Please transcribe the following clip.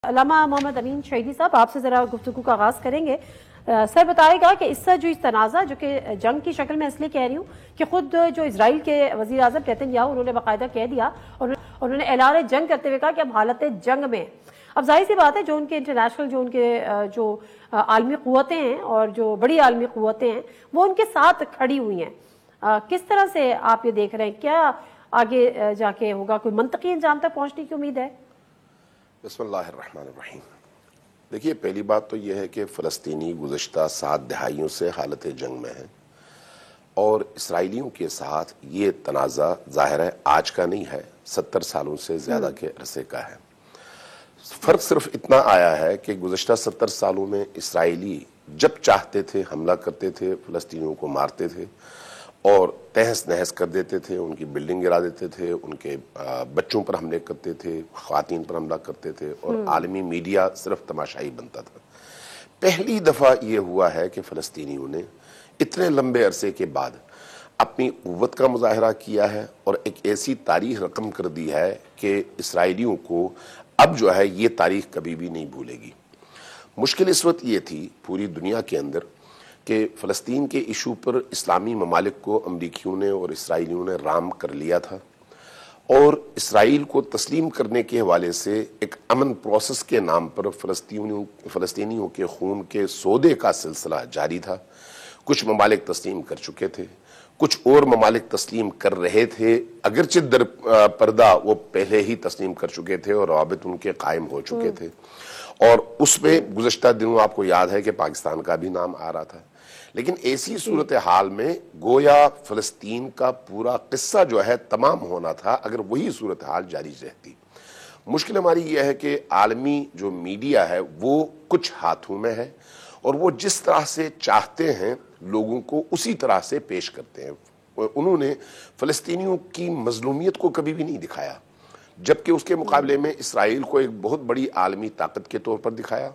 علامہ محمد امین شہیدی صاحب، آپ سے ذرا گفتگو کا آغاز کریں گے۔ سر بتائے گا کہ اس سے جو اس تنازع جو کہ جنگ کی شکل میں اس لیے کہہ رہی ہوں کہ خود جو اسرائیل کے وزیر اعظم نیتن یاہو انہوں نے باقاعدہ کہہ دیا اور انہوں نے اعلان جنگ کرتے ہوئے کہا کہ اب حالت جنگ میں۔ اب ظاہر سی بات ہے جو ان کے انٹرنیشنل جو ان کے جو عالمی قوتیں ہیں اور جو بڑی عالمی قوتیں ہیں وہ ان کے ساتھ کھڑی ہوئی ہیں۔ کس طرح سے آپ یہ دیکھ رہے ہیں، کیا آگے جا کے ہوگا؟ کوئی منطقی انجام تک پہنچنے کی امید ہے؟ بسم اللہ الرحمن الرحیم۔ دیکھیے، پہلی بات تو یہ ہے کہ فلسطینی گزشتہ 7 دہائیوں سے حالت جنگ میں ہیں، اور اسرائیلیوں کے ساتھ یہ تنازع ظاہر ہے آج کا نہیں ہے، 70 سالوں سے زیادہ کے عرصے کا ہے۔ فرق صرف اتنا آیا ہے کہ گزشتہ 70 سالوں میں اسرائیلی جب چاہتے تھے حملہ کرتے تھے، فلسطینیوں کو مارتے تھے اور تہس نہس کر دیتے تھے، ان کی بلڈنگ گرا دیتے تھے، ان کے بچوں پر حملے کرتے تھے، خواتین پر حملہ کرتے تھے، اور عالمی میڈیا صرف تماشائی بنتا تھا۔ پہلی دفعہ یہ ہوا ہے کہ فلسطینیوں نے اتنے لمبے عرصے کے بعد اپنی قوت کا مظاہرہ کیا ہے اور ایک ایسی تاریخ رقم کر دی ہے کہ اسرائیلیوں کو اب جو ہے یہ تاریخ کبھی بھی نہیں بھولے گی۔ مشکل اس وقت یہ تھی پوری دنیا کے اندر کہ فلسطین کے ایشو پر اسلامی ممالک کو امریکیوں نے اور اسرائیلیوں نے رام کر لیا تھا، اور اسرائیل کو تسلیم کرنے کے حوالے سے ایک امن پروسیس کے نام پر فلسطینیوں کے خون کے سودے کا سلسلہ جاری تھا۔ کچھ ممالک تسلیم کر چکے تھے، کچھ اور ممالک تسلیم کر رہے تھے، اگرچہ در پردہ وہ پہلے ہی تسلیم کر چکے تھے اور روابط ان کے قائم ہو چکے تھے، اور اس میں گزشتہ دنوں آپ کو یاد ہے کہ پاکستان کا بھی نام آ رہا تھا۔ لیکن ایسی صورتحال میں گویا فلسطین کا پورا قصہ جو ہے تمام ہونا تھا اگر وہی صورتحال جاری رہتی۔ مشکل ہماری یہ ہے کہ عالمی جو میڈیا ہے وہ کچھ ہاتھوں میں ہے، اور وہ جس طرح سے چاہتے ہیں لوگوں کو اسی طرح سے پیش کرتے ہیں۔ انہوں نے فلسطینیوں کی مظلومیت کو کبھی بھی نہیں دکھایا، جبکہ اس کے مقابلے میں اسرائیل کو ایک بہت بڑی عالمی طاقت کے طور پر دکھایا۔